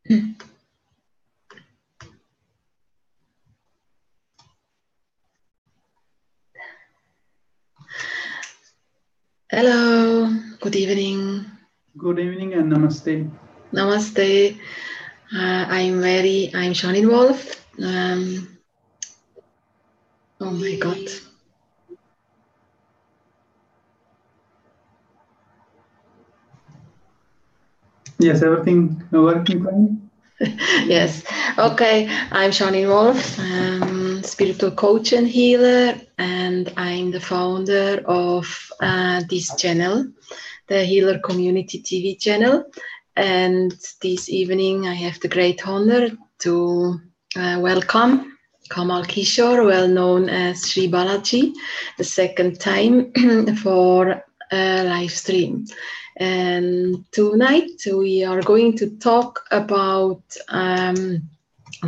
Hello, good evening. Good evening and namaste. Namaste. I'm Janine Wolf. Oh my God. Yes, everything working fine? Yes. Okay, I'm Janine Wolf, spiritual coach and healer, and I'm the founder of this channel, the Healer Communitiy TV channel. And this evening I have the great honor to welcome Kamal Kishor, well known as Shree Balajee, the second time for a live stream. And tonight we are going to talk about the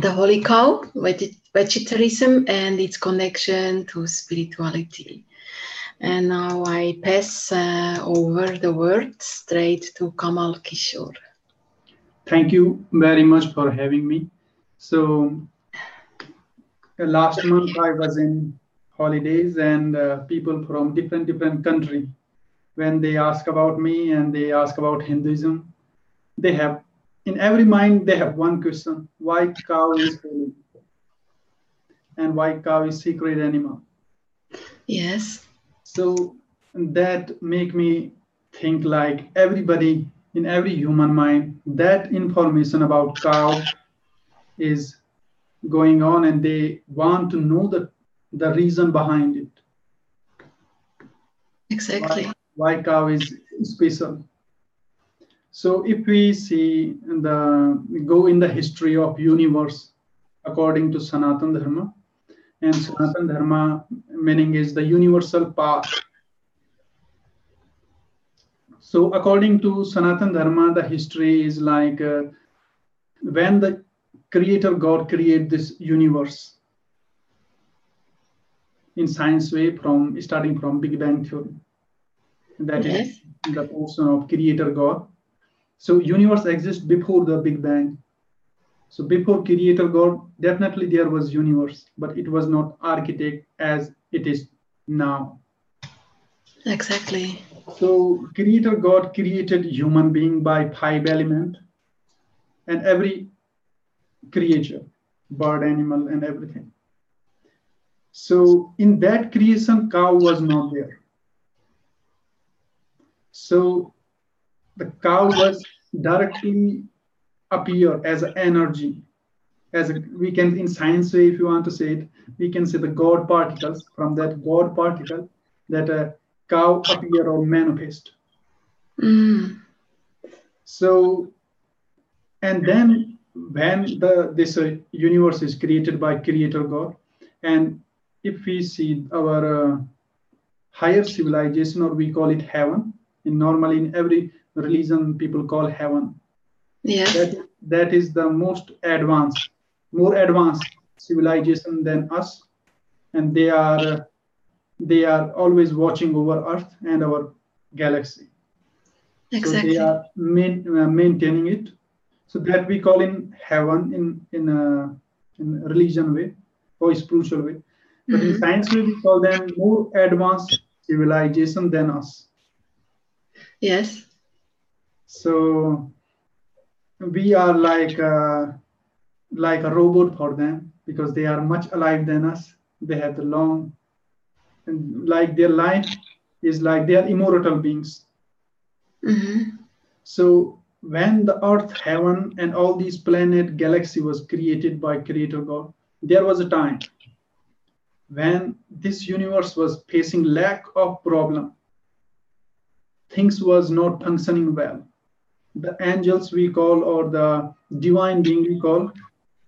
holy cow, vegetarianism, and its connection to spirituality. And now I pass over the word straight to Kamal Kishor. Thank you very much for having me. So last month I was in holidays, and people from different country, when they ask about me and they ask about Hinduism, they have in every mind they have one question: why cow is holy and why cow is sacred animal? Yes. So that make me think, like, everybody in every human mind, that information about cow is going on, and they want to know the reason behind it. Exactly. Why cow is special. So if we see go in the history of universe according to Sanatan Dharma, and Sanatan Dharma meaning is the universal path. So according to Sanatan Dharma, the history is like when the creator God created this universe in science way, starting from Big Bang theory. That is the portion of creator God. So universe exists before the Big Bang. So before creator God, definitely there was universe, but it was not architect as it is now. Exactly. So creator God created human being by 5 elements, and every creature, bird, animal, and everything. So in that creation, cow was not there. So the cow was directly appear as an energy, we can, in science way, if you want to say it, we can say the God particles. From that God particle, that a cow appear or manifest. So, and then when this universe is created by creator God, and if we see our higher civilization, or we call it heaven, normally in every religion people call heaven. Yes. That is the most advanced, more advanced civilization than us, and they are always watching over Earth and our galaxy. Exactly. So they are maintaining it. So that we call in heaven in religion way or spiritual way. But in science way, we call them more advanced civilization than us. Yes. So we are like a robot for them, because they are much alive than us. They have the long, and like their life is like they are immortal beings. So when the earth, heaven, and all these planet, galaxy was created by creator God, there was a time when this universe was facing lack of problem. Things was not functioning well. The angels we call, or the divine being we call,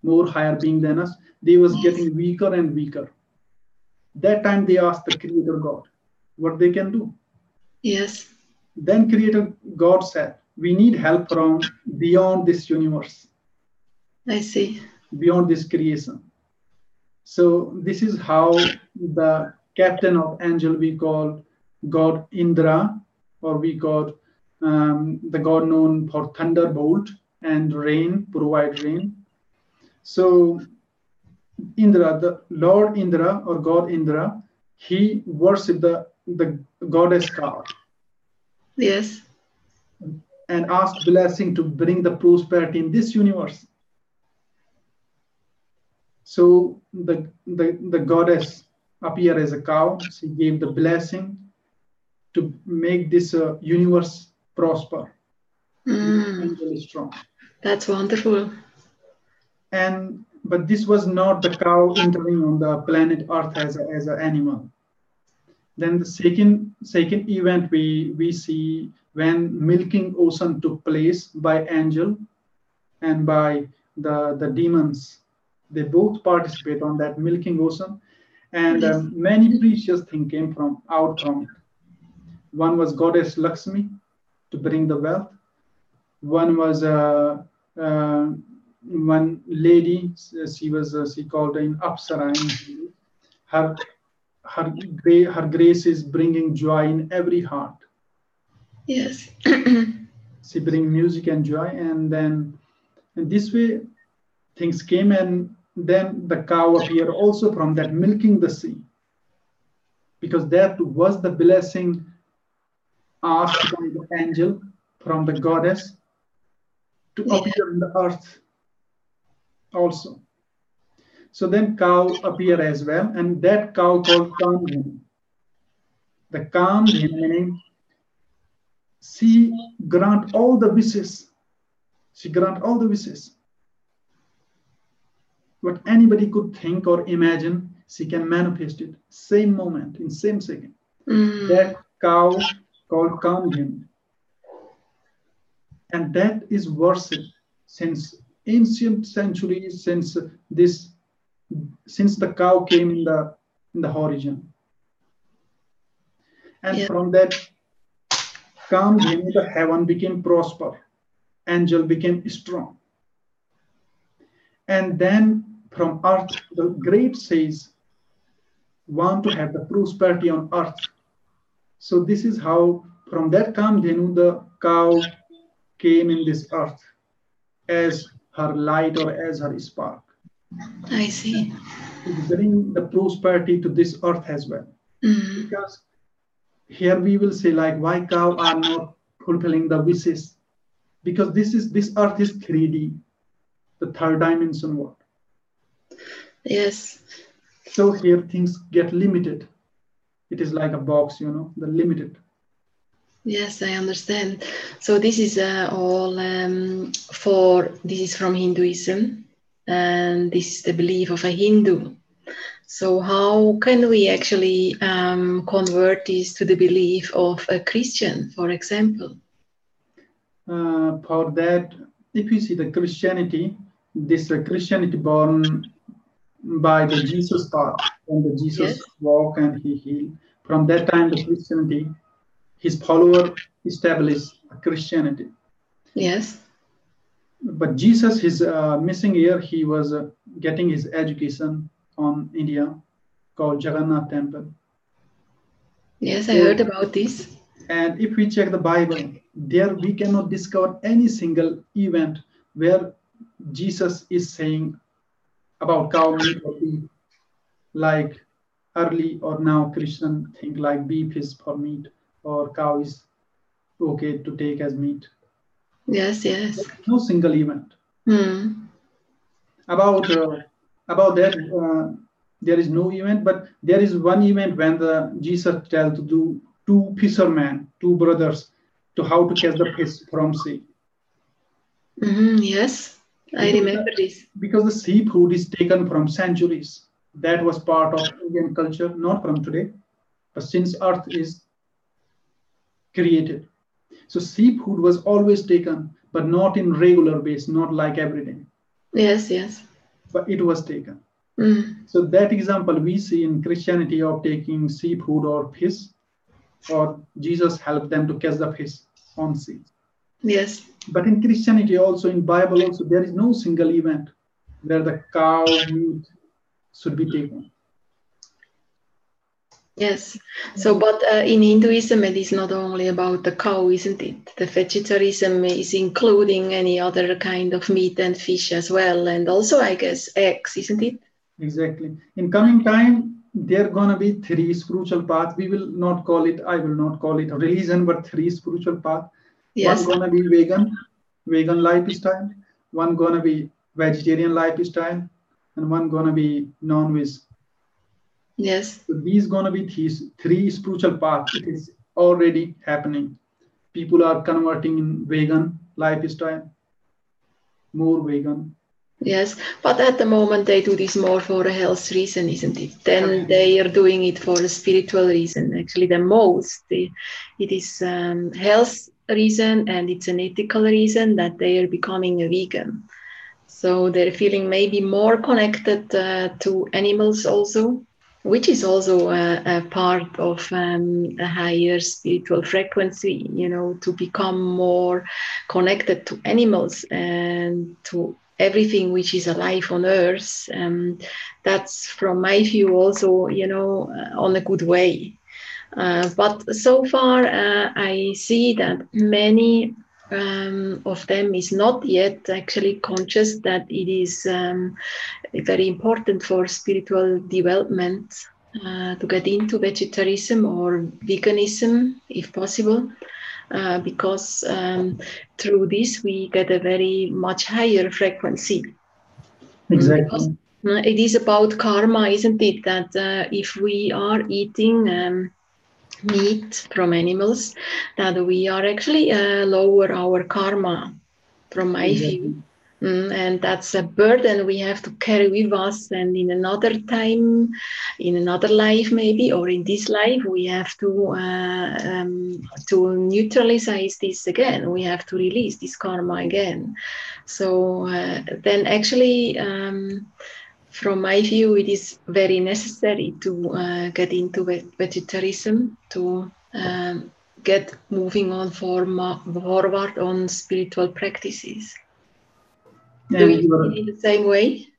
more higher being than us, they was getting weaker and weaker. That time they asked the creator God what they can do. Yes. Then creator God said, we need help from beyond this universe. I see. Beyond this creation. So this is how the captain of angel we call God Indra, or we call the God known for thunderbolt, and rain, provide rain. So Indra, the Lord Indra or God Indra, he worshipped the goddess cow. Yes. And asked blessing to bring the prosperity in this universe. So the goddess appeared as a cow. She gave the blessing to make this universe prosper. And really strong. That's wonderful. But this was not the cow entering on the planet Earth as an animal. Then the second event we see when milking ocean took place by angel and by the demons. They both participate on that milking ocean, and many precious things came out from it. One was goddess Lakshmi to bring the wealth. One was one lady. She called in Apsara. Her grace is bringing joy in every heart. Yes. She brings music and joy, and this way things came, and then the cow appeared also from that milking the sea, because that was the blessing asked by the angel from the goddess to appear in the earth also. So then cow appeared as well, and that cow called Kamdhenu. The Kamdhenu meaning she grant all the wishes. She grant all the wishes. What anybody could think or imagine, she can manifest it. Same moment, in same second. That cow called Kamdhenu. And that is worship since ancient centuries, since the cow came in the origin. And from that Kamdhenu, the heaven became prosper. Angel became strong. And then from earth, the great sages want to have the prosperity on earth. So this is how from that Kamdhenu, the cow came in this earth as her light or as her spark. I see. To bring the prosperity to this earth as well. Because here we will say, like, why cow are not fulfilling the wishes? Because this earth is 3D, the third dimension world. Yes. So here things get limited. It is like a box, the limited. Yes, I understand. So this is all this is from Hinduism, and this is the belief of a Hindu. So how can we actually convert this to the belief of a Christian, for example? For that, if you see the Christianity, this Christianity born by the Jesus path, when the Jesus walked and he healed. From that time, the Christianity, his follower established Christianity. Yes. But Jesus, his missing year, he was getting his education on India, called Jagannath Temple. Yes, I heard about this. And if we check the Bible, there we cannot discover any single event where Jesus is saying about cow meat or beef, like early or now Christian think like beef is for meat or cow is okay to take as meat. Yes, yes. No single event. About that, there is no event, but there is one event when Jesus tells to do two fishermen, two brothers, to how to catch the fish from sea. Yes, I remember this. Because the seafood is taken from centuries. That was part of Indian culture, not from today, but since Earth is created. So seafood was always taken, but not in regular base, not like every day. Yes, yes. But it was taken. So that example we see in Christianity of taking seafood or fish, or Jesus helped them to catch the fish on sea. Yes. But in Christianity also, in Bible also, there is no single event where the cow meat should be taken. Yes. So, but in Hinduism, it is not only about the cow, isn't it? The vegetarianism is including any other kind of meat and fish as well, and also, I guess, eggs, isn't it? Exactly. In coming time, there are gonna be three spiritual paths. We will not call it, I will not call it a religion, but three spiritual paths. Yes. One gonna be vegan lifestyle. One gonna be vegetarian lifestyle, and one gonna be non-veg. Yes. So these gonna be three spiritual paths. It is already happening. People are converting in vegan lifestyle, more vegan. Yes, but at the moment they do this more for a health reason, isn't it? Then they are doing it for a spiritual reason. Actually, the most it is health reason, and it's an ethical reason that they are becoming a vegan. So they're feeling maybe more connected to animals also, which is also a part of a higher spiritual frequency. You know, to become more connected to animals and to everything which is alive on earth. That's from my view also, you know, on a good way. But so far, I see that many of them is not yet actually conscious that it is very important for spiritual development to get into vegetarianism or veganism, if possible. Because through this we get a very much higher frequency. Exactly. Because it is about karma, isn't it? That if we are eating meat from animals, that we are actually lower our karma, from my view. And that's a burden we have to carry with us, and in another time, in another life maybe, or in this life, we have to neutralize this again. We have to release this karma again. So then actually, from my view, it is very necessary to get into vegetarianism, to get moving on forward on spiritual practices. Do you see it in the same way?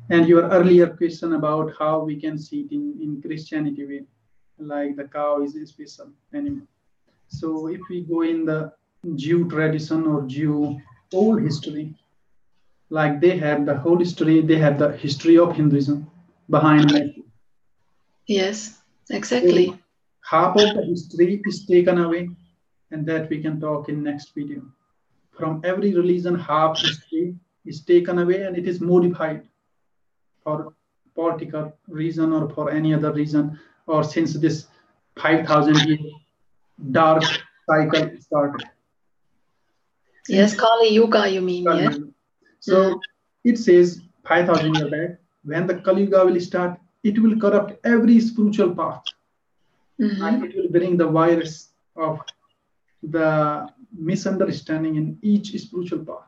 And your earlier question about how we can see it in Christianity, like the cow is a special animal. So if we go in the Jew tradition or Jew old history, like they have the whole history, they have the history of Hinduism behind it. Yes, exactly. So half of the history is taken away, and that we can talk in next video. From every religion, half history is taken away and it is modified for political reason or for any other reason, or since this 5,000 year dark cycle started. Yes, Kali Yuga, you mean, Kali yeah? Yuga. So it says 5,000 years back, when the Kali Yuga will start, it will corrupt every spiritual path. And it will bring the virus of the misunderstanding in each spiritual path.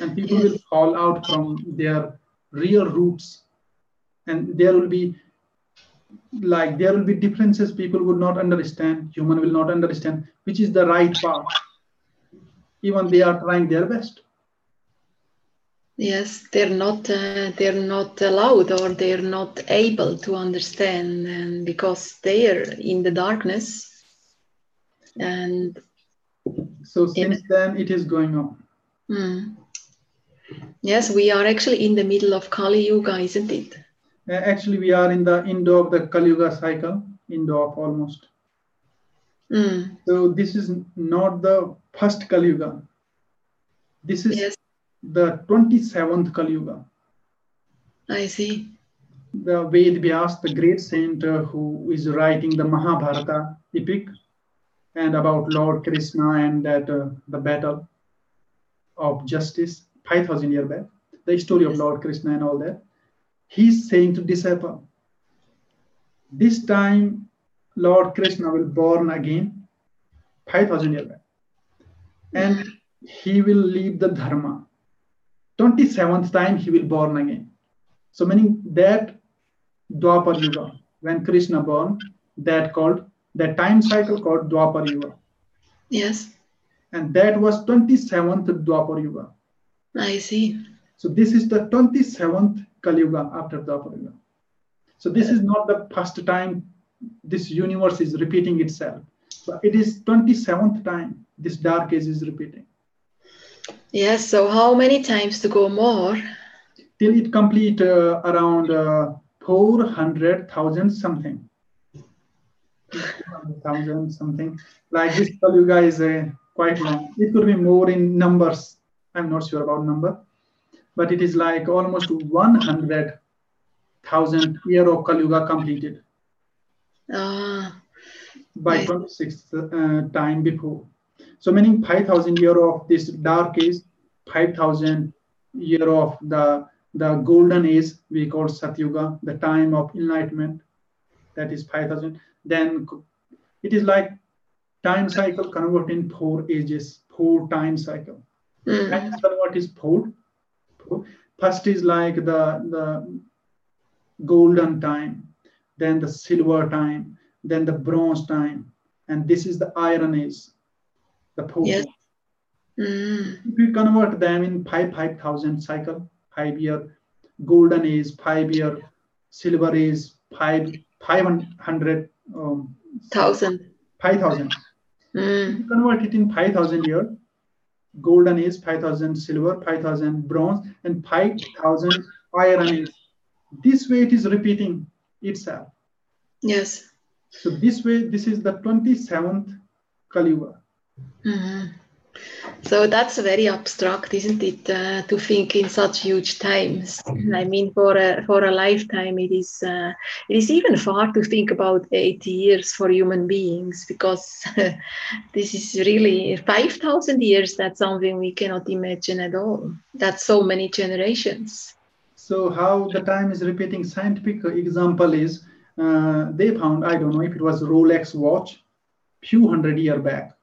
And people will fall out from their real roots. And there will be differences people would not understand, human will not understand, which is the right path. Even they are trying their best. Yes, they're not allowed, or they're not able to understand, and because they're in the darkness. And so since then it is going on. Yes, we are actually in the middle of Kali Yuga, isn't it? Actually, we are in the end of the Kali Yuga cycle, end of almost. So this is not the first Kali Yuga. This is the 27th Kali Yuga. I see. The Ved Vyas, the great saint who is writing the Mahabharata epic, and about Lord Krishna and that the battle of justice 5,000 years back, the story of Lord Krishna and all that. He's saying to disciple, this time Lord Krishna will born again 5,000 years back, and he will leave the dharma. 27th time he will born again. So meaning that Dwapar Yuga, when Krishna born, that time cycle called Dwapar Yuga. Yes. And that was 27th Dwapar Yuga. I see. So this is the 27th Kali Yuga after Dwapar Yuga. So this is not the first time this universe is repeating itself, but it is 27th time this dark age is repeating. Yes, so how many times to go more? Till it complete around 400,000 something. 400,000 something. Like this Kali Yuga is quite long. It could be more in numbers. I'm not sure about number, but it is like almost 100,000 year of Kali Yuga completed. By 26th time before. So meaning 5,000 year of this dark age, 5,000 year of the golden age we call Satyuga, the time of enlightenment, that is 5,000. Then it is like time cycle convert in 4 ages, 4 time cycle. Time convert is 4. First is like the golden time, then the silver time, then the bronze time, and this is the iron age, the 4. Yes. If we convert them in 5,000 cycle, 5 year golden age, 5 year silver age, 500,000. 5,000. If you convert it in 5,000 year, golden age, 5,000 silver, 5,000 bronze, and 5,000 iron age. This way it is repeating itself. Yes. So this way, this is the 27th Kali Yuga. So that's very abstract, isn't it? To think in such huge times. I mean, for a lifetime, it is even far to think about 80 years for human beings, because this is really 5,000 years. That's something we cannot imagine at all. That's so many generations. So how the time is repeating? Scientific example is they found, I don't know if it was Rolex watch, few hundred years back.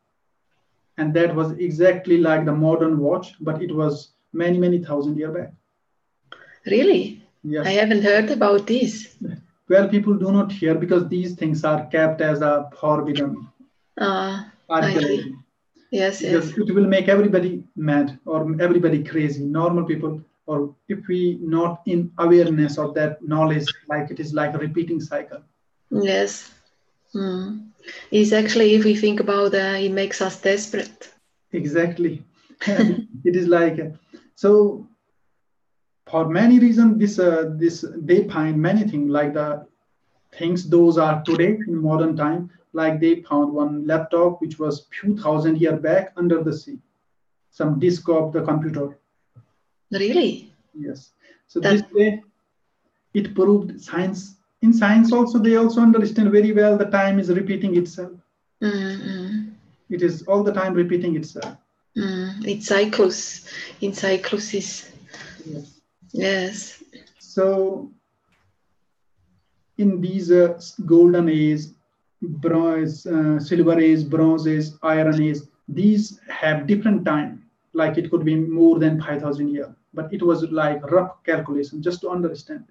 And that was exactly like the modern watch, but it was many, many thousand years back. Really? Yes. I haven't heard about this. Well, people do not hear because these things are kept as a forbidden archaeology. Yes, because yes. It will make everybody mad or everybody crazy. Normal people, or if we not in awareness of that knowledge, like it is like a repeating cycle. Yes. Is actually, if we think about it makes us desperate. Exactly. It is like so for many reasons this they find many things, like the things those are today in modern time, like they found one laptop which was few thousand years back under the sea, some disk of the computer. Really? Yes. So this way it proved science. In science also, they also understand very well the time is repeating itself. It is all the time repeating itself. It's cycles. In cycluses. Yes. Yes. So in these golden age, bronze, silver age, bronze age, iron age, these have different time. Like it could be more than 5,000 years, but it was like rough calculation just to understand.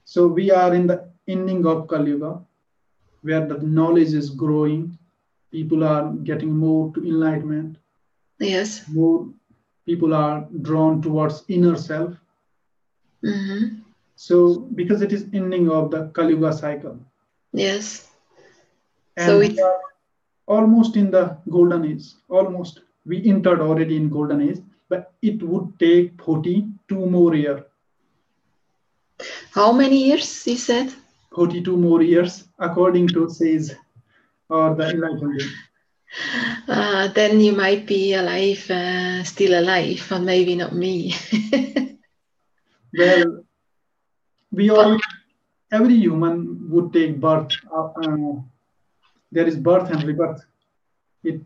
So we are in the ending of Kali Yuga, where the knowledge is growing. People are getting more to enlightenment. Yes. More people are drawn towards inner self. So because it is ending of the Kali Yuga cycle. Yes. And so we are almost in the golden age. Almost. We entered already in golden age, but it would take 42 more years. How many years, you said? 42 more years, according to says, or the enlightened. Then you might be alive, still alive, but maybe not me. Well, we all, every human would take birth. There is birth and rebirth.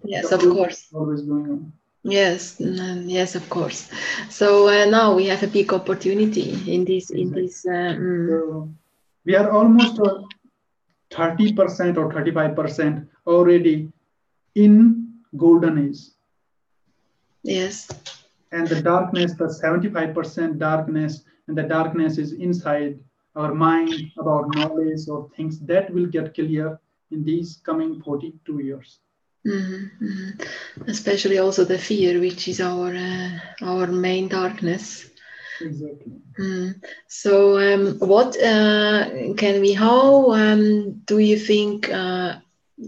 Yes, of course. Always going on. Yes, yes, of course. So now we have a big opportunity in this. Exactly. So we are almost 30% or 35% already in golden age. Yes. And the darkness, the 75% darkness, and the darkness is inside our mind about knowledge or things that will get clear in these coming 42 years. Especially also the fear, which is our main darkness. Exactly. So, what how do you think,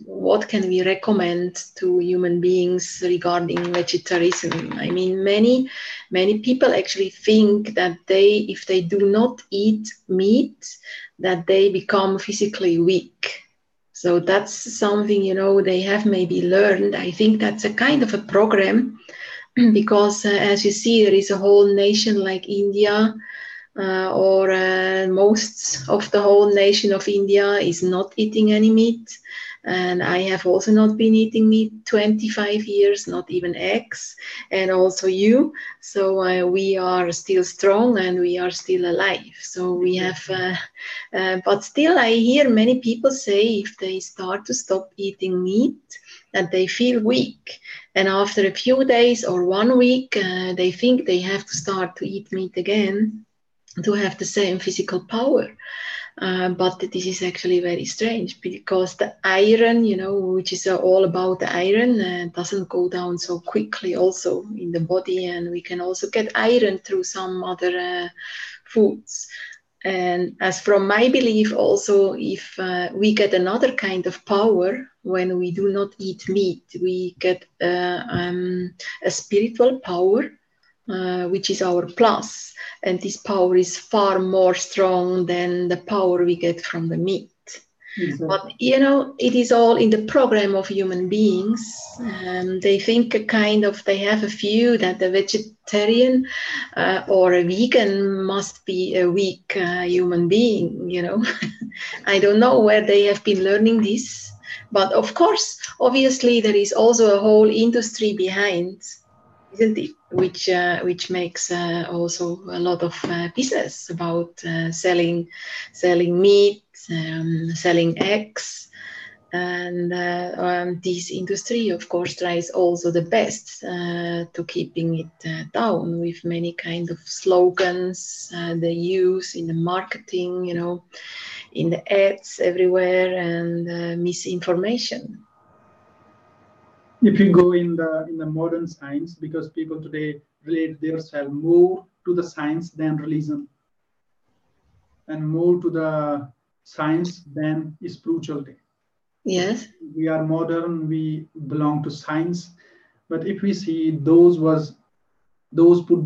what can we recommend to human beings regarding vegetarianism? I mean, many people actually think that if they do not eat meat, that they become physically weak. So that's something, they have maybe learned. I think that's a kind of a program because as you see, there is a whole nation like India, or most of the whole nation of India is not eating any meat. And I have also not been eating meat 25 years, not even eggs, and also you. So we are still strong and we are still alive. So we have, but still I hear many people say if they start to stop eating meat, that they feel weak. And after a few days or 1 week, they think they have to start to eat meat again to have the same physical power. But this is actually very strange because the iron, which is all about the iron, doesn't go down so quickly also in the body. And we can also get iron through some other foods. And as from my belief also, if we get another kind of power when we do not eat meat, we get a spiritual power, which is our plus. And this power is far more strong than the power we get from the meat. Exactly. But, it is all in the program of human beings. They think they have a view that a vegetarian or a vegan must be a weak human being, I don't know where they have been learning this. But of course, obviously, there is also a whole industry behind, isn't it? Which makes also a lot of business about selling meat, selling eggs, and this industry, of course, tries also the best to keeping it down with many kind of slogans they use in the marketing, in the ads everywhere, and misinformation. If you go in the modern science, because people today relate themselves more to the science than religion, and more to the science than spirituality. Yes, we are modern, we belong to science, but if we see those put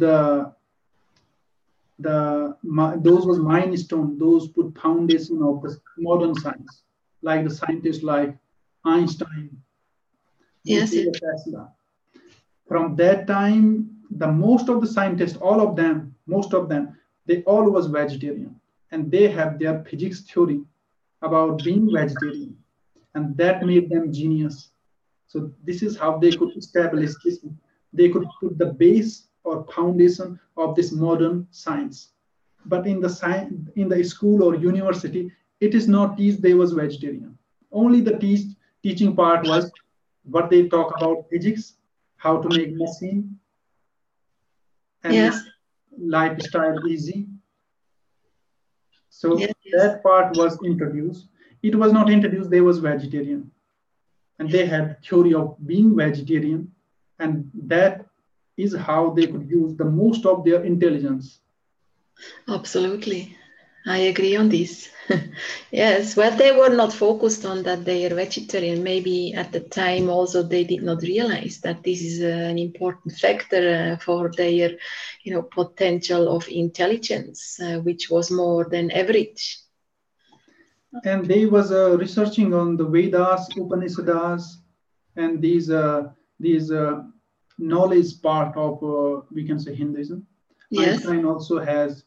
those was milestone, those put foundation of the modern science, like the scientists like Einstein, yes, Tesla. From that time, most of the scientists, most of them, they all was vegetarian, and they have their physics theory about being vegetarian, and that made them genius. So this is how they could establish this. They could put the base or foundation of this modern science. But in the school or university, it is not teach they was vegetarian. Only the teaching part was what they talk about physics, how to make machine, and yes, lifestyle easy. So yes. that part was introduced. It was not introduced, they was vegetarian. And they had theory of being vegetarian, and that is how they could use the most of their intelligence. Absolutely. I agree on this. Yes, well, they were not focused on that they are vegetarian. Maybe at the time also they did not realize that this is an important factor for their, potential of intelligence, which was more than average. And they was researching on the Vedas, Upanishads, and these knowledge part of we can say Hinduism. Yes. Einstein also has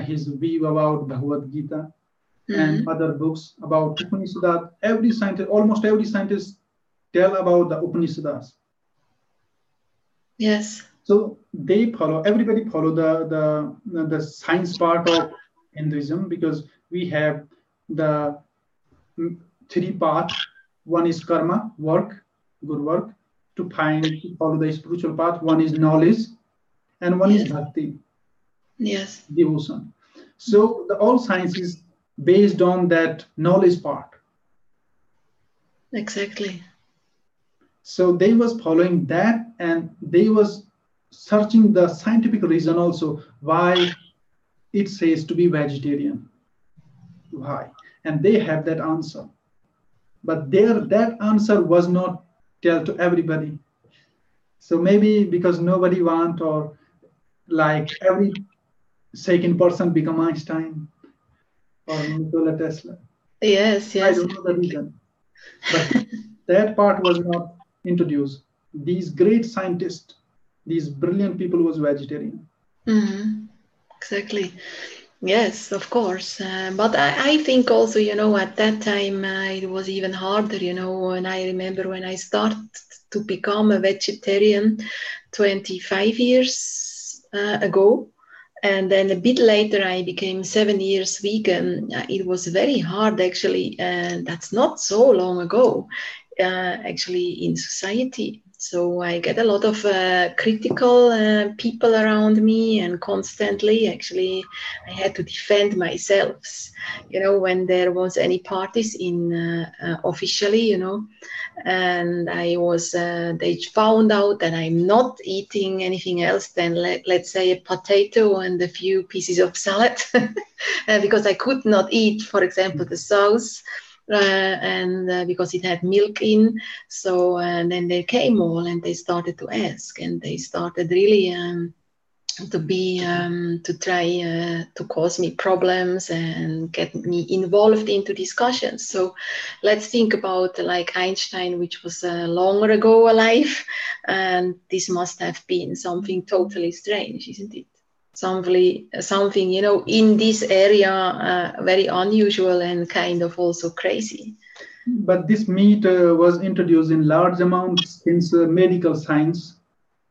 his view about Bhagavad Gita and other books about Upanishad. Almost every scientist tell about the Upanishads. Yes. So everybody follow the science part of Hinduism, because we have the 3 paths. One is karma, work, good work, to follow the spiritual path. One is knowledge, and one is bhakti. Yes. Devotion. So all science is based on that knowledge part. Exactly. So they was following that, and they was searching the scientific reason also why it says to be vegetarian. Why? And they have that answer. But that answer was not told to everybody. So maybe because nobody want, or like every second person become Einstein or Nikola Tesla. Yes, I yes. don't know the reason. But that part was not introduced. These great scientists, these brilliant people was vegetarian. Exactly. Yes, of course. But I think also, at that time it was even harder, and I remember when I started to become a vegetarian 25 years ago. And then a bit later, I became 7 years vegan. It was very hard, actually, and that's not so long ago, actually, in society. So I get a lot of critical people around me, and constantly, actually, I had to defend myself. When there was any parties in officially, and I was they found out that I'm not eating anything else than let's say a potato and a few pieces of salad because I could not eat, for example, the sauce and because it had milk in. So and then they came all and they started to ask, and they started really to try to cause me problems and get me involved into discussions. So let's think about like Einstein, which was longer ago alive, and this must have been something totally strange, isn't it? Something in this area very unusual and kind of also crazy. But this meat was introduced in large amounts since medical science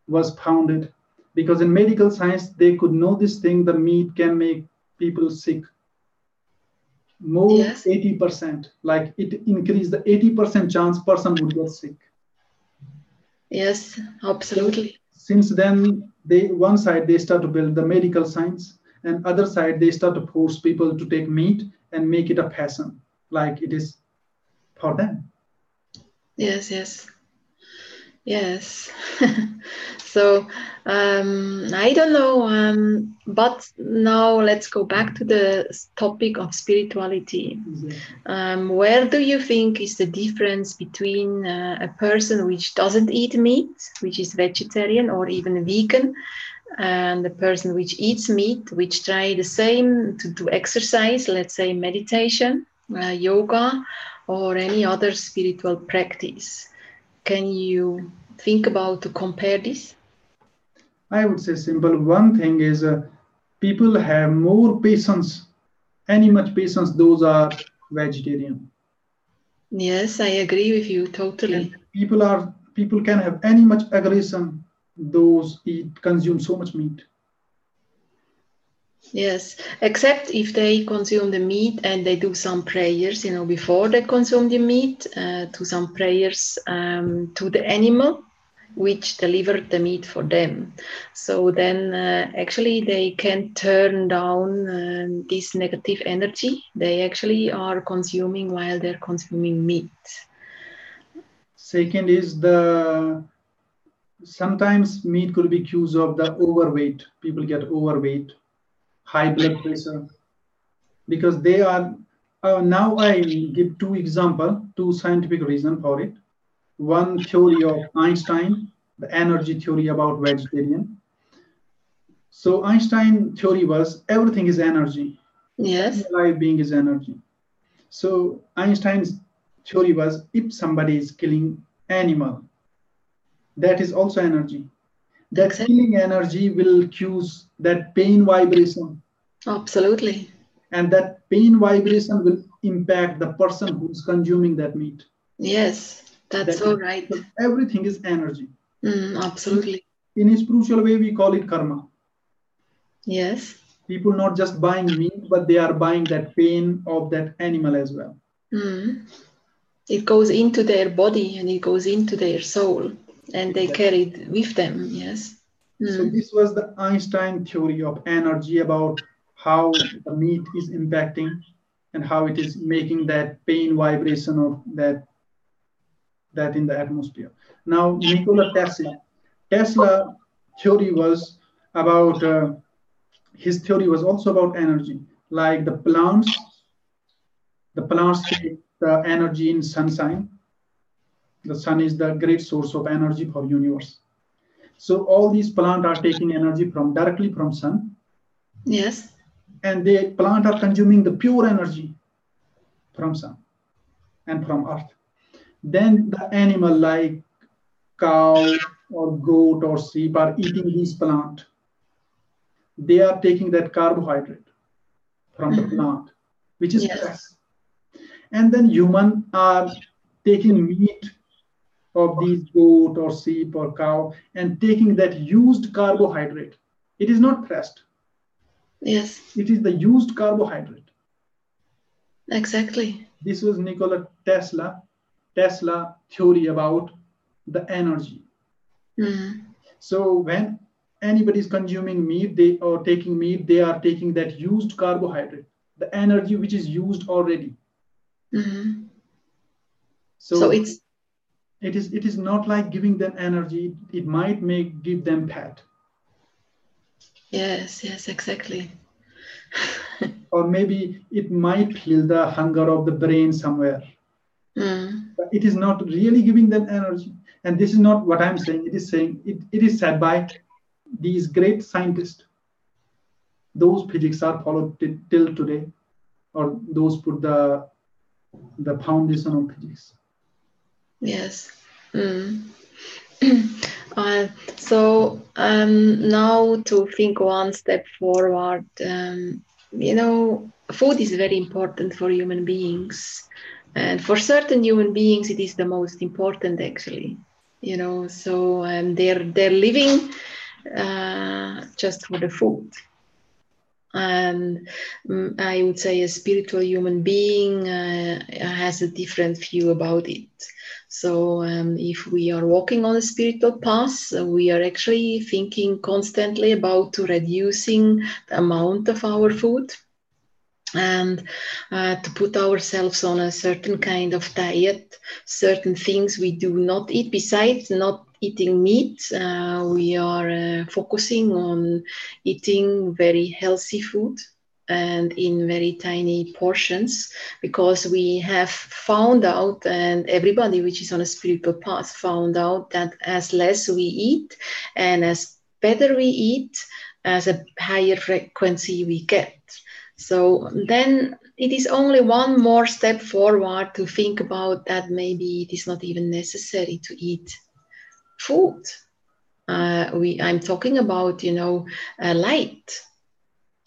was founded. Because in medical science, they could know this thing, the meat can make people sick. More Yes. 80%, like it increased the 80% chance person would get sick. Yes, absolutely. Since then, one side they start to build the medical science, and other side they start to force people to take meat and make it a passion, like it is for them. Yes, yes. Yes. So I don't know, but now let's go back to the topic of spirituality. Exactly. Where do you think is the difference between a person which doesn't eat meat, which is vegetarian or even vegan, and a person which eats meat, which try the same to do exercise, let's say meditation, yoga, or any other spiritual practice? Can you think about to compare this? I would say simple. One thing is people have more patience, any much patience. Those are vegetarian. Yes, I agree with you And totally. people can have any much aggression. Those eat consume so much meat. Yes, except if they consume the meat and they do some prayers, before they consume the meat, to some prayers to the animal, which delivered the meat for them. So then actually they can turn down this negative energy they actually are consuming while they're consuming meat. Second is the sometimes meat could be accused of the overweight. People get overweight, high blood pressure, because they are. Now I give two scientific reason for it. One theory of Einstein, the energy theory about vegetarian. So Einstein theory was everything is energy. Any Yes, alive being is energy. So Einstein's theory was if somebody is killing animal, that is also energy. That exactly. killing energy will cause that pain vibration, Absolutely. and that pain vibration will impact the person who's consuming that meat. Yes, that's That so right. everything is energy. Absolutely. In a spiritual way, we call it karma. Yes. People not just buying meat, but they are buying that pain of that animal as well. Mm. It goes into their body and it goes into their soul, and they Exactly. carry it with them. Yes. So this was the Einstein theory of energy about how the meat is impacting and how it is making that pain vibration of that in the atmosphere. Now Nikola Tesla theory was about, his theory was also about energy. Like the plants take the energy in sunshine. The sun is the great source of energy for universe. So all these plants are taking energy from directly from sun. Yes. And the plant are consuming the pure energy from sun and from earth. Then the animal like cow or goat or sheep are eating these plant. They are taking that carbohydrate from the plant, which is fresh. And then human are taking meat of these goat or sheep or cow and taking that used carbohydrate. It is not pressed. Yes. It is the used carbohydrate. Exactly. This was Nikola Tesla theory about the energy. So when anybody is consuming meat, they are taking meat, they are taking that used carbohydrate, the energy which is used already. So it is not like giving them energy. It might give them fat. Yes, exactly. Or maybe it might feel the hunger of the brain somewhere. But it is not really giving them energy. And this is not what I'm saying. It is saying it is said by these great scientists. Those physics are followed till today, or those put the foundation of physics. Yes. So now to think one step forward, food is very important for human beings, and for certain human beings it is the most important actually. So they're living just for the food. And I would say a spiritual human being has a different view about it. So if we are walking on a spiritual path, we are actually thinking constantly about reducing the amount of our food and to put ourselves on a certain kind of diet, certain things we do not eat. Besides not eating meat, we are focusing on eating very healthy food and in very tiny portions, because we have found out, and everybody which is on a spiritual path found out, that as less we eat and as better we eat, as a higher frequency we get. So then it is only one more step forward to think about that maybe it is not even necessary to eat food. I'm talking about, light.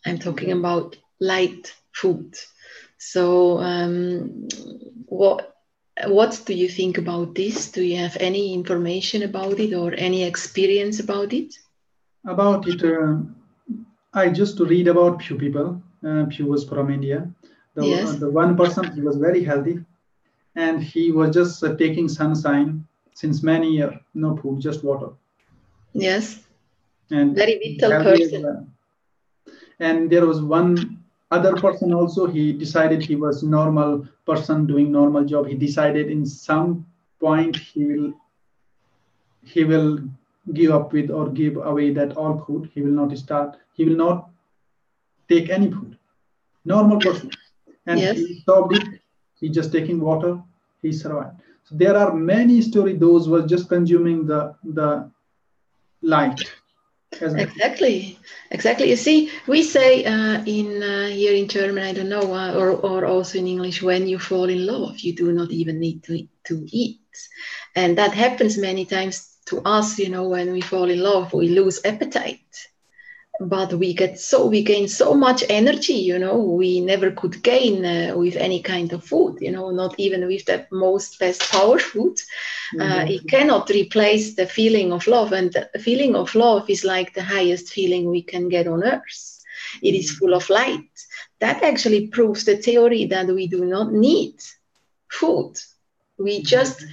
I'm talking about light food. So what do you think about this? Do you have any information about it or any experience about it? About it, I just read about few people. Few was from India. The one person, he was very healthy, and he was just taking sunshine since many years. No food, just water. Yes. And very vital person. And there was one other person also. He decided he was normal person doing normal job. He decided in some point he will give up with or give away that all food. He will not take any food. Normal person. And he stopped it. He just taking water. He survived. So there are many stories. Those were just consuming the light. Exactly. You see, we say here in German, I don't know, or also in English, when you fall in love, you do not even need to eat. And that happens many times to us, when we fall in love, we lose appetite. But we gain so much energy, we never could gain with any kind of food, not even with the best power food. It cannot replace the feeling of love. And the feeling of love is like the highest feeling we can get on earth. It is full of light. That actually proves the theory that we do not need food. We just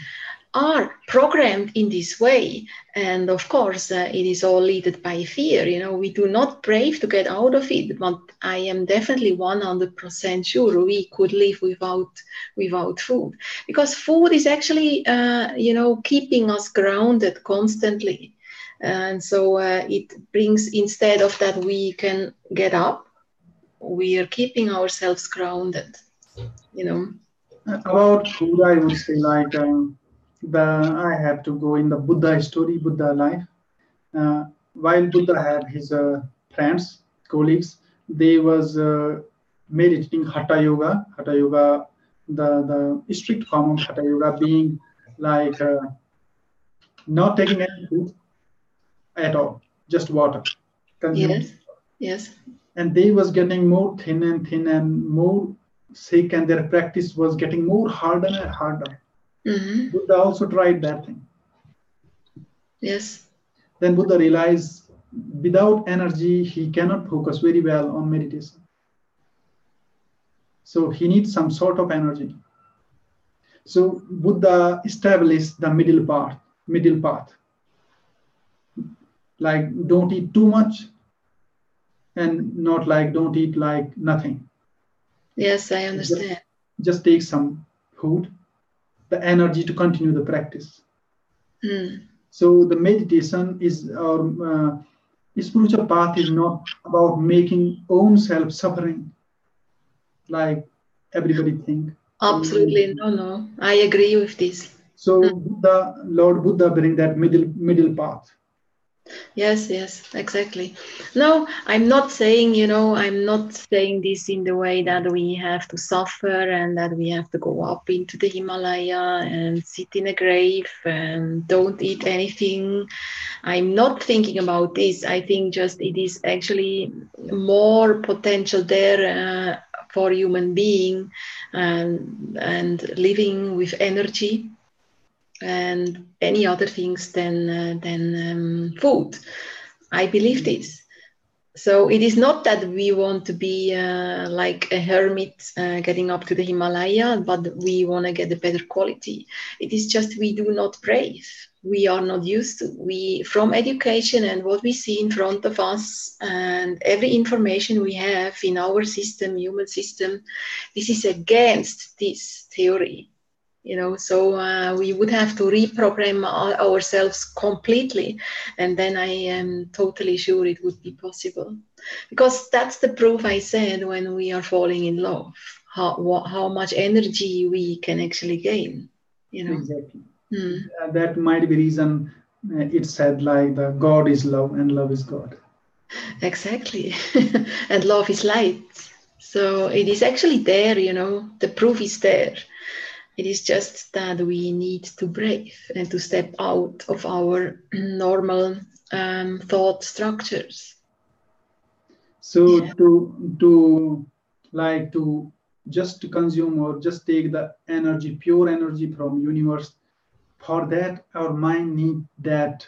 are programmed in this way. And of course, it is all led by fear. We do not brave to get out of it, but I am definitely 100% sure we could live without food, because food is actually, keeping us grounded constantly. And so it brings, instead of that we can get up, we are keeping ourselves grounded, you know. About food, I would say like I have to go in the Buddha story, Buddha life. While Buddha had his friends, colleagues, they was meditating Hatha Yoga. Hatha Yoga, the strict form of Hatha Yoga being like not taking any food at all, just water, consuming. Yes, yes. And they was getting more thin and more sick, and their practice was getting more harder and harder. Mm-hmm. Buddha also tried that thing. Yes. Then Buddha realized without energy, he cannot focus very well on meditation. So he needs some sort of energy. So Buddha established the middle path. Like don't eat too much and not like don't eat like nothing. Yes, I understand. Just take some food, the energy to continue the practice. So the meditation is our spiritual path is not about making own self suffering like everybody think. Absolutely, no. I agree with this. So Lord Buddha bring that middle path. Yes, exactly. No, I'm not saying, I'm not saying this in the way that we have to suffer and that we have to go up into the Himalaya and sit in a grave and don't eat anything. I'm not thinking about this. I think just it is actually more potential there for human being and living with energy and any other things than food. I believe this. So it is not that we want to be like a hermit getting up to the Himalaya, but we want to get a better quality. It is just we do not brave. We are not used to. We, from education and what we see in front of us and every information we have in our system, human system, this is against this theory. So we would have to reprogram ourselves completely, and then I am totally sure it would be possible, because that's the proof I said when we are falling in love, how much energy we can actually gain. Exactly. That might be reason it said like the God is love and love is God. Exactly. And love is light, so it is actually there. The proof is there. It is just that we need to brave and to step out of our normal thought structures. So to just to consume or just take the energy, pure energy from universe, for that our mind need that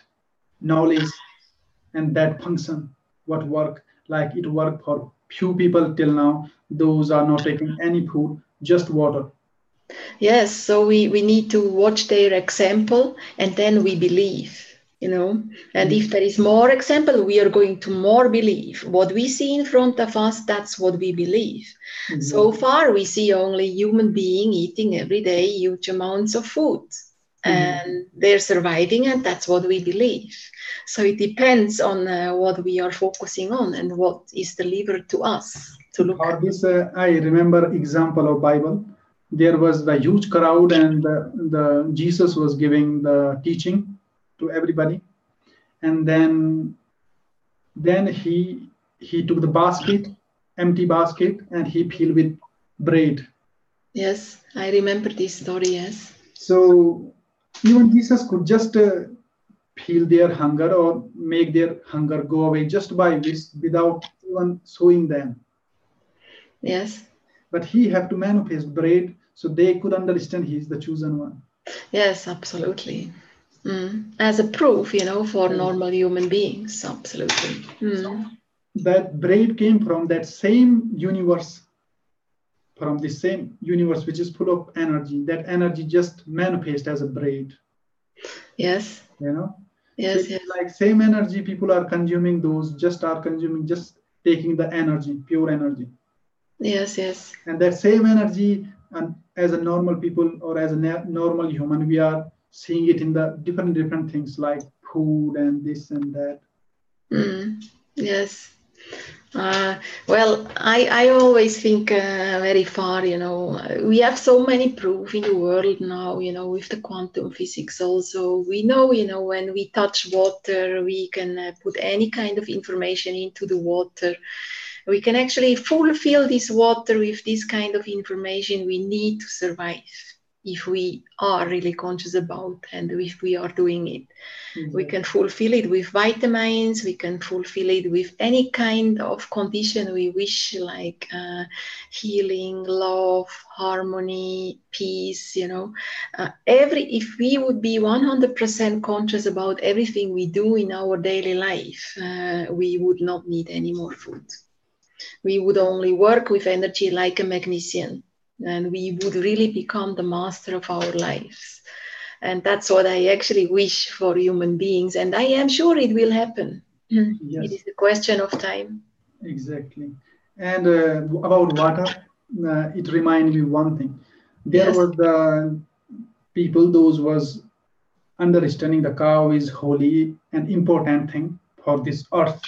knowledge and that function, what work, like it worked for few people till now. Those are not taking any food, just water. Yes, so we need to watch their example and then we believe, and if there is more example, we are going to more believe. What we see in front of us, that's what we believe. So far, we see only human being eating every day huge amounts of food and they're surviving, and that's what we believe. So it depends on what we are focusing on and what is delivered to us to look at. This, I remember example of Bible. There was the huge crowd and the Jesus was giving the teaching to everybody, and then he took the empty basket, and he filled with bread. Yes, I remember this story. Yes. So even Jesus could just feel their hunger or make their hunger go away just by this, without even showing them. Yes. But he had to manifest bread so they could understand he's the chosen one. Yes, absolutely. As a proof, for normal human beings, absolutely. That bread came from that same universe, which is full of energy. That energy just manifests as a bread. Yes. Yes, so like same energy people are consuming, just taking the energy, pure energy. Yes. And that same energy, and as a normal people or as a normal human, we are seeing it in the different things like food and this and that. Yes. Well, I always think very far, we have so many proof in the world now, with the quantum physics also. We know, when we touch water, we can put any kind of information into the water. We can actually fulfill this water with this kind of information we need to survive, if we are really conscious about and if we are doing it. Exactly. We can fulfill it with vitamins, we can fulfill it with any kind of condition we wish, like healing, love, harmony, peace, if we would be 100% conscious about everything we do in our daily life, we would not need any more food. We would only work with energy like a magnesium, and we would really become the master of our lives. And that's what I actually wish for human beings. And I am sure it will happen. Yes. It is a question of time. Exactly. And about water, it reminded me one thing. There was the people, those was understanding the cow is holy and important thing for this earth.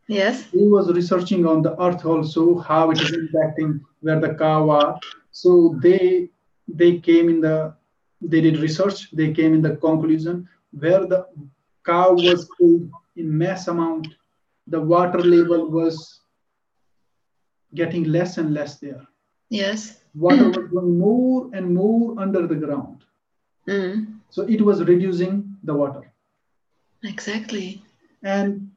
Yes. He was researching on the earth also, how it is impacting where the cow are. So they did research, they came in the conclusion where the cow was killed in mass amount, the water level was getting less and less there. Yes. Water was going more and more under the ground. So it was reducing the water. Exactly. And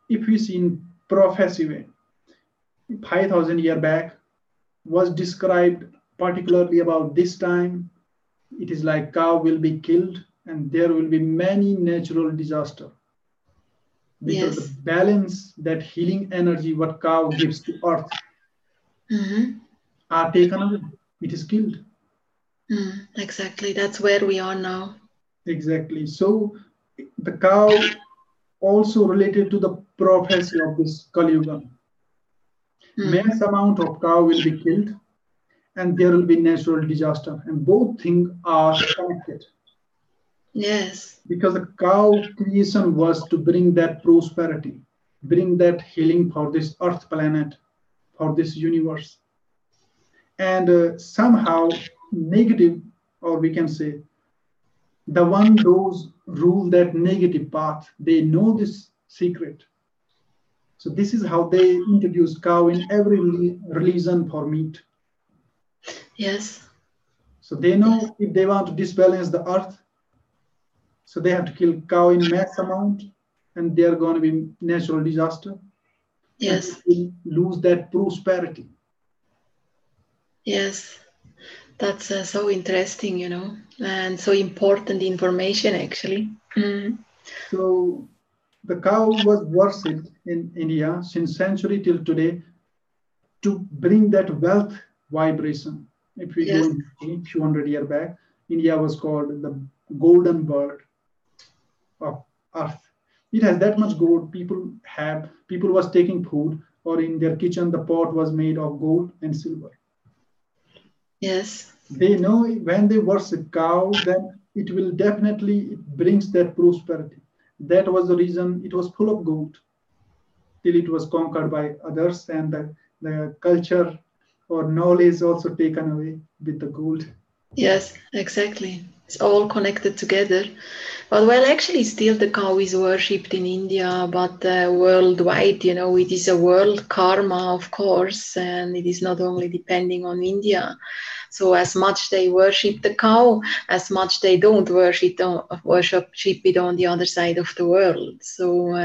if we see in prophecy way, 5,000 years back was described particularly about this time. It is like cow will be killed and there will be many natural disasters. Because the balance, that healing energy what cow gives to earth are taken away. It is killed. Exactly. That's where we are now. Exactly. So the cow also related to the prophecy of this Kali Yuga. Mass amount of cow will be killed and there will be natural disaster, and both things are connected. Yes. Because the cow creation was to bring that prosperity, bring that healing for this earth planet, for this universe. And somehow negative, or we can say those rule that negative path, they know this secret. So this is how they introduce cow in every religion for meat. Yes. So they know if they want to disbalance the earth, so they have to kill cow in mass amount, and they are going to be natural disaster. Yes. And will lose that prosperity. Yes. That's so interesting, and so important information, actually. So the cow was worshipped in India since century till today to bring that wealth vibration. If we go a few hundred years back, India was called the golden bird of earth. It has that much gold. People was taking food, or in their kitchen the pot was made of gold and silver. Yes. They know when they worship cow, then it brings that prosperity. That was the reason it was full of gold till it was conquered by others, and the culture or knowledge also taken away with the gold. Yes, exactly. It's all connected together. But well, actually, still the cow is worshipped in India, but worldwide, it is a world karma, of course, and it is not only depending on India. So as much they worship the cow, as much they don't worship it on the other side of the world. So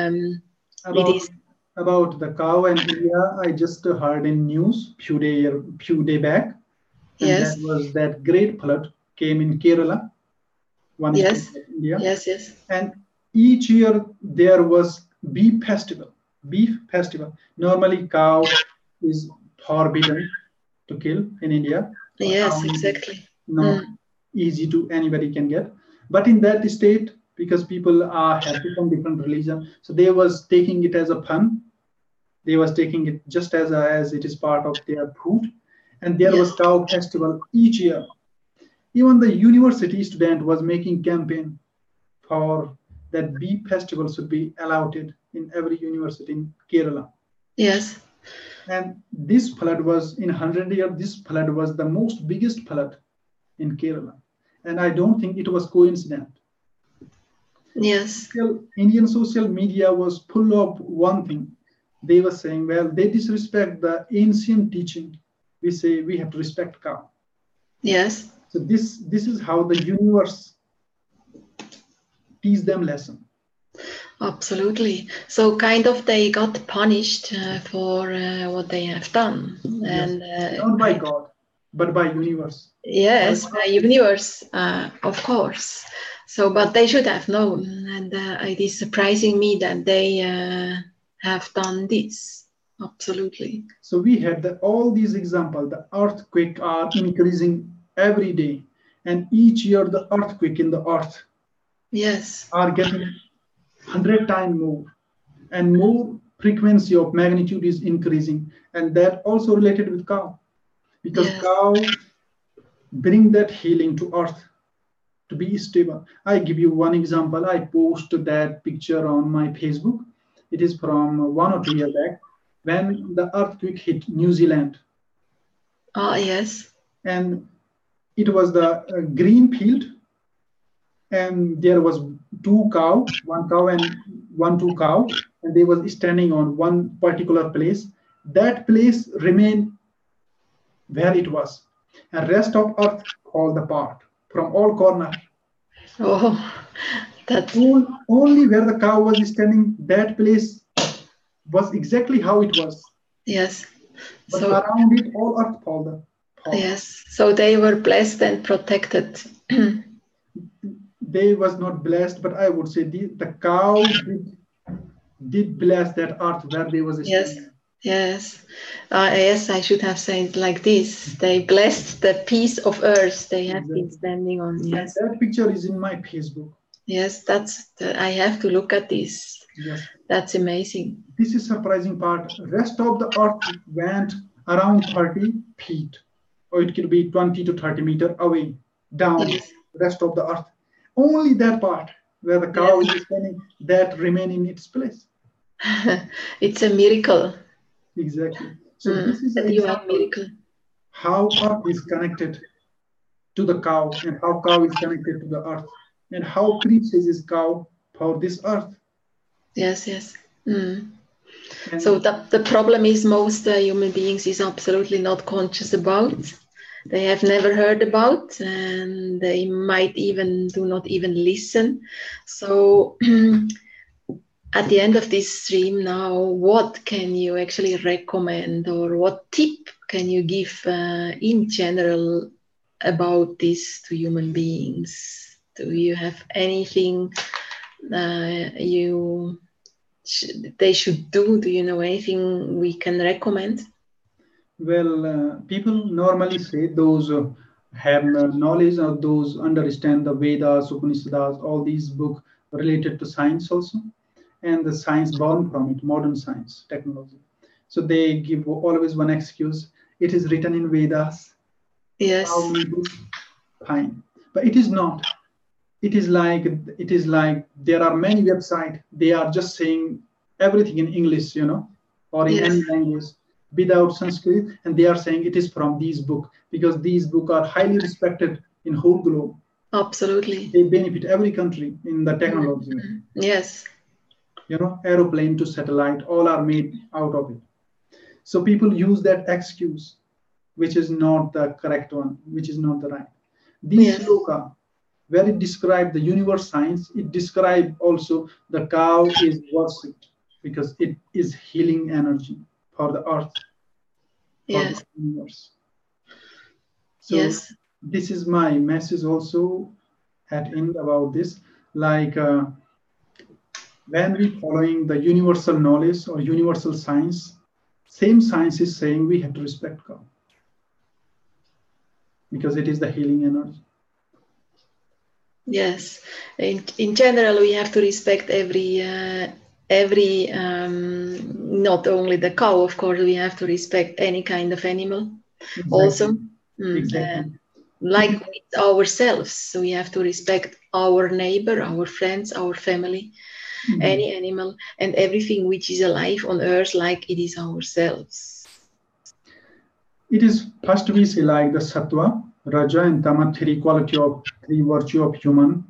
about the cow and India, I just heard in news few day back, and that was that great flood came in Kerala, one state of India. Yes. And each year there was beef festival. Normally cow is forbidden to kill in India. Yes, exactly. Not easy to anybody can get. But in that state, because people are happy from different religion, so they was taking it as a fun. They was taking it just as it is part of their food. And there was cow festival each year. Even the university student was making campaign for that bee festival should be allowed in every university in Kerala. Yes. And this flood was in 100 years, this flood was the most biggest flood in Kerala. And I don't think it was coincident. Yes. Indian social media was full of one thing. They were saying, well, they disrespect the ancient teaching. We say we have to respect cow. Yes. So this is how the universe teach them lesson. Absolutely. So kind of they got punished for what they have done. Yes. And not by God, but by universe. Yes, by universe, of course. So, but they should have known, and it is surprising me that they have done this. Absolutely. So we had all these examples. The earthquake are increasing every day, and each year the earthquake in the earth are getting 100 times more, and more frequency of magnitude is increasing, and that also related with cow, because cow bring that healing to earth to be stable. I give you one example. I posted that picture on my Facebook. It is from 1 or 2 years back when the earthquake hit New Zealand. Yes. And it was the green field, and there was one cow and two cow, and they was standing on one particular place. That place remained where it was, and rest of earth fall apart from all corners. Oh, that's only where the cow was standing, that place was exactly how it was. Yes. But so, around it, all earth fall. Yes. So they were blessed and protected. They was not blessed, but I would say the cow did bless that earth where they was standing. Yes. Yes, I should have said it like this. They blessed the piece of earth they have been standing on. Yes. And that picture is in my Facebook. Yes, I have to look at this. Yes. That's amazing. This is surprising part. Rest of the earth went around 30 feet, or it could be 20 to 30 meters away down. Yes. Rest of the earth. Only that part where the cow is standing, that remain in its place. It's a miracle. Exactly. So this is an example how earth is connected to the cow, and how cow is connected to the earth, and how precious is cow for this earth. Yes, yes. So the problem is most human beings is absolutely not conscious about. They have never heard about, and they might do not even listen. So at the end of this stream now, what can you actually recommend, or what tip can you give in general about this to human beings? Do you have anything they should do? Do you know anything we can recommend? Well, people normally say those have knowledge, or those understand the Vedas, Upanishads, all these books related to science also, and the science born from it, modern science, technology. So they give always one excuse: it is written in Vedas. Yes. Fine, but it is not. It is like there are many websites. They are just saying everything in English, or in any language without Sanskrit, and they are saying it is from these books, because these books are highly respected in whole globe. Absolutely. They benefit every country in the technology. Yes. Aeroplane to satellite, all are made out of it. So people use that excuse, which is not the correct one, which is not the right. This sloka, where it describes the universe science, it describes also the cow is worshipped because it is healing energy for the earth, for the universe. So this is my message also at end about this. Like when we following the universal knowledge or universal science, same science is saying we have to respect cow because it is the healing energy. Yes, in general, we have to respect every not only the cow, of course, we have to respect any kind of animal. Exactly. Also. Exactly. Like ourselves, so we have to respect our neighbor, our friends, our family, any animal, and everything which is alive on earth, like it is ourselves. It is first we say like the sattva, raja, and tama, three virtue of human,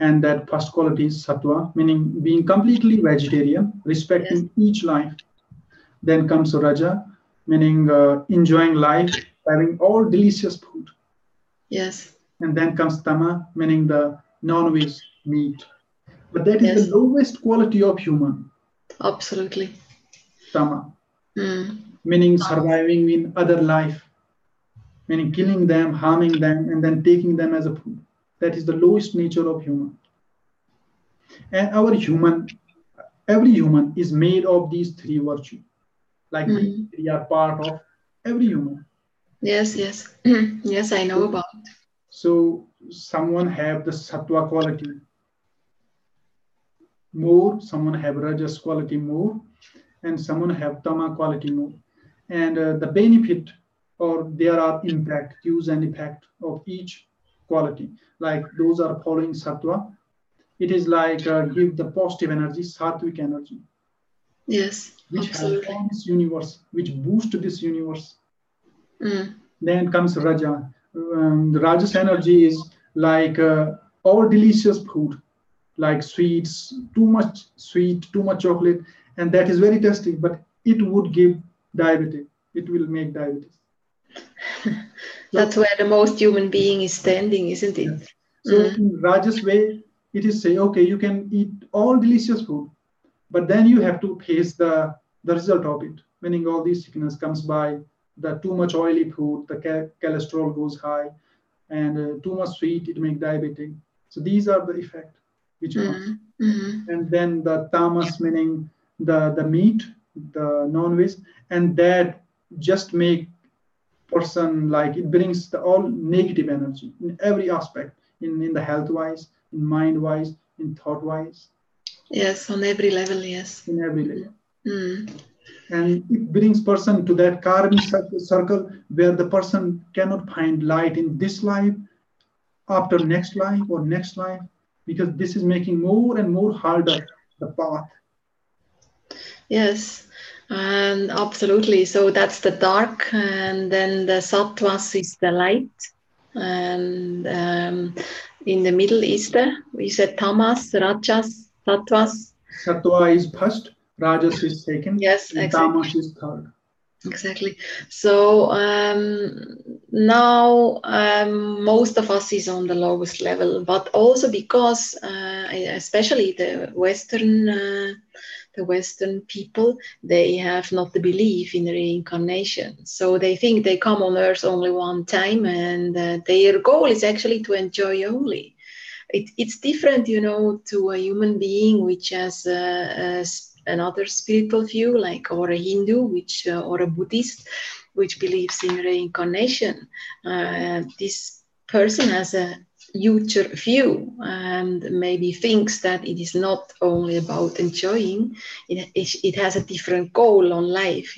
and that first quality is sattva, meaning being completely vegetarian, respecting each life. Then comes raja, meaning enjoying life, having all delicious food. Yes. And then comes tama, meaning the non-veg meat. But that is the lowest quality of human. Absolutely. Tama. Meaning surviving in other life, meaning killing them, harming them, and then taking them as a food. That is the lowest nature of human. And every human is made of these three virtues. Like these three are part of every human. Yes. Yes, I know about it. So someone have the sattva quality more, someone have rajas quality more, and someone have tama quality more. And the benefit, or there are impact, use and effect of each quality. Like those are following sattva. It is like give the positive energy, sattvic energy. Yes, which absolutely. has all this universe, which boost this universe. Then comes raja. The rajas energy is like all delicious food, like sweets, too much sweet, too much chocolate, and that is very tasty, but it would give diabetes. It will make diabetes. That's where the most human being is standing, isn't it? Yes. So in Rajas way, it is say, okay, you can eat all delicious food, but then you have to face the result of it, meaning all these sickness comes by the too much oily food, the cholesterol goes high, and too much sweet, it makes diabetic. So these are the effect which comes. And then the tamas, meaning the meat, the non-veg, and that just make person like it brings the all negative energy in every aspect, in the health wise, in mind wise, in thought wise. Yes, on every level, yes. In every level. And it brings person to that karmic circle where the person cannot find light in this life, after next life or next life, because this is making more and more harder the path. Yes, and absolutely. So that's the dark, and then the sattvas is the light, and in the Middle East, we said tamas, rajas, sattvas. Sattva is first, rajas is second, yes, and exactly. tamas is third. Exactly. So now most of us is on the lowest level, but also because especially the Western people, they have not the belief in reincarnation. So they think they come on earth only one time, and their goal is actually to enjoy only. It's different, to a human being which has another spiritual view, like or a Hindu, or a Buddhist, which believes in reincarnation. This person has a huge view and maybe thinks that it is not only about enjoying. It has a different goal on life,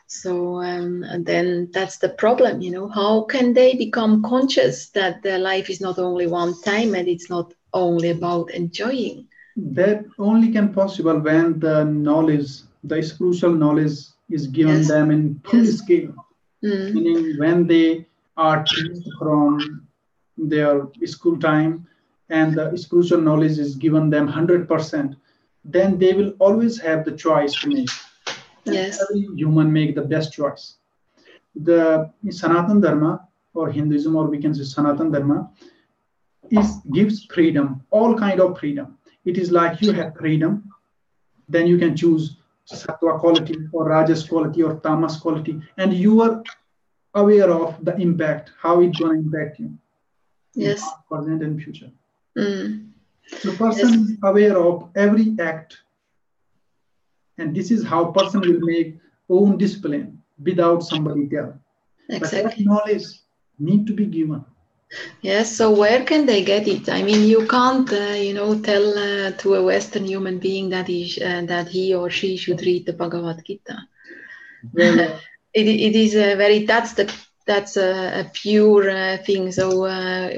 So and then that's the problem, how can they become conscious that their life is not only one time and it's not only about enjoying? That only can possible when the knowledge, the spiritual knowledge is given them in full scale. Meaning when they are teased from their school time and the spiritual knowledge is given them 100%, then they will always have the choice to make. Every human make the best choice. The Sanatan Dharma or Hinduism, or we can say Sanatan Dharma, gives freedom, all kind of freedom. It is like you have freedom, then you can choose sattva quality or rajas quality or tamas quality, and you are aware of the impact, how it's going to impact you. Yes. In past, present, and future. So person is aware of every act, and this is how person will make own discipline without somebody tell. Exactly. But that knowledge need to be given. Yes, so where can they get it? I mean, you can't, tell to a Western human being that he or she should read the Bhagavad Gita. Well, it is that's the that's a pure thing. So,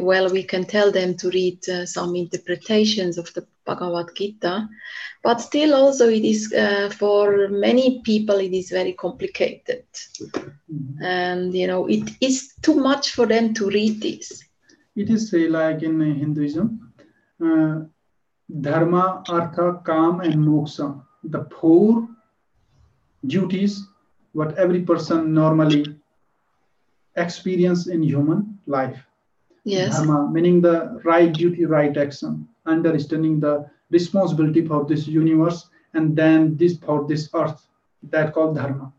well, we can tell them to read some interpretations of the Bhagavad Gita, but still also it is, for many people, it is very complicated. And, it is too much for them to read this. It is say like in Hinduism, dharma, artha, kam and moksha, the four duties what every person normally experience in human life. Yes. Dharma, meaning the right duty, right action, understanding the responsibility for this universe and then this for this earth, that called dharma.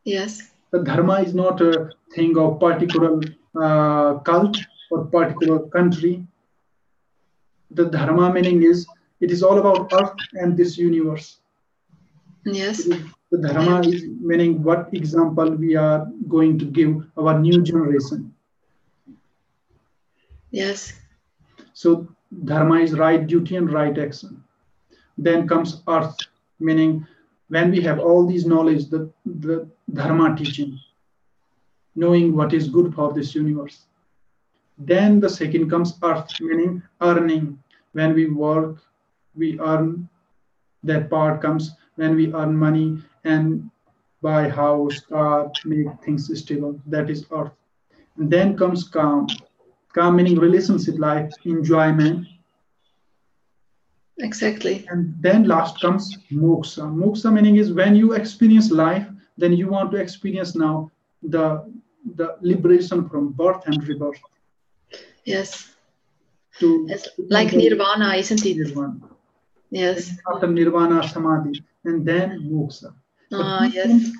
Yes. The dharma is not a thing of particular cult or particular country. The dharma meaning is it is all about earth and this universe. Yes. The dharma is meaning what example we are going to give our new generation. Yes. So dharma is right duty and right action. Then comes earth, meaning when we have all these knowledge, the dharma teaching, knowing what is good for this universe. Then the second comes earth, meaning earning. When we work, we earn. That part comes when we earn money and buy house, car, make things stable. That is earth. And then comes calm. Calm meaning relationship life, enjoyment. Exactly. And then last comes moksha. Moksha meaning is when you experience life, then you want to experience now the liberation from birth and rebirth. Yes. To like nirvana, isn't it? Nirvana. Yes. After nirvana, samadhi, and then moksha. Yes.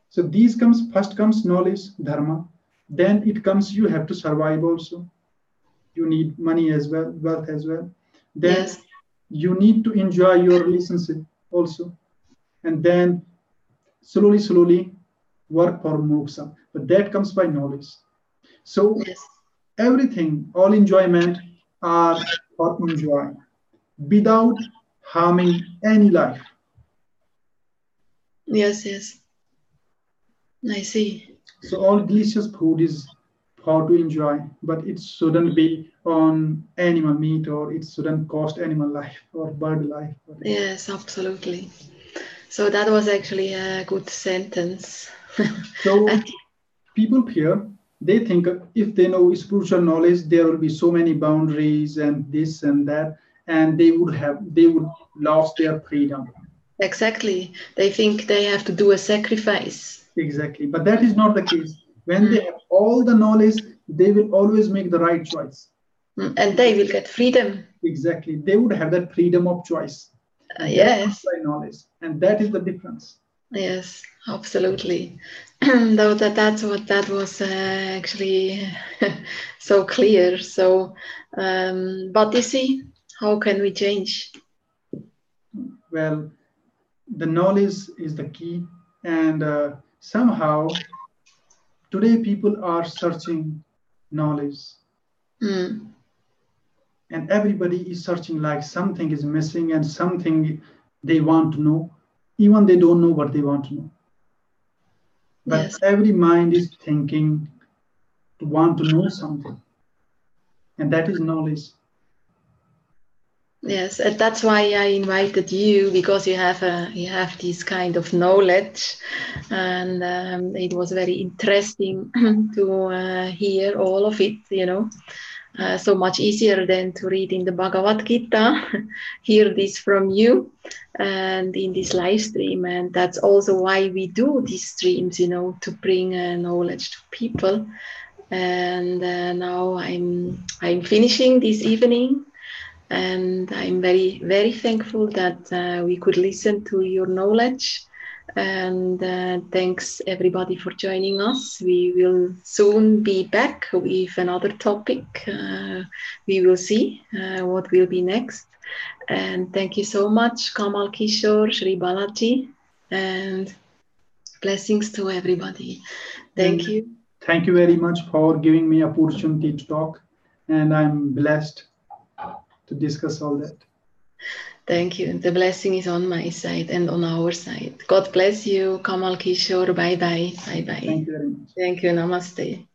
So these comes, first comes knowledge, dharma. Then it comes you have to survive also. You need money as well, wealth as well. Then yes. You need to enjoy your relationship also. And then slowly work for moksha. But that comes by knowledge. So yes. Everything, all enjoyment are for enjoy without harming any life. Yes, yes. I see. So all delicious food is for to enjoy, but it shouldn't be on animal meat or it shouldn't cost animal life or bird life. Yes, absolutely. So that was actually a good sentence. So people here, they think if they know spiritual knowledge, there will be so many boundaries and this and that, and they would lost their freedom. Exactly. They think they have to do a sacrifice. Exactly. But that is not the case. When they have all the knowledge, they will always make the right choice. And they will get freedom. Exactly. They would have that freedom of choice. Yes. By knowledge. And that is the difference. Yes, absolutely. Though that was actually so clear. So, but you see, how can we change? Well, the knowledge is the key, and somehow today people are searching knowledge. And everybody is searching like something is missing and something they want to know, even they don't know what they want to know. But yes. Every mind is thinking to want to know something, and that is knowledge. Yes, and that's why I invited you, because you have this kind of knowledge, and it was very interesting to hear all of it. So much easier than to read in the Bhagavad Gita. Hear this from you, and in this live stream, and that's also why we do these streams. To bring knowledge to people. And now I'm finishing this evening. And I'm very, very thankful that we could listen to your knowledge. And thanks everybody for joining us. We will soon be back with another topic. We will see what will be next. And thank you so much, Kamal Kishor, Shree Balajee, and blessings to everybody. Thank you. Thank you very much for giving me opportunity to talk. And I'm blessed to discuss all that. Thank you. The blessing is on my side and on our side. God bless you, Kamal Kishor. Bye bye. Bye bye. Thank you very much. Thank you. Namaste.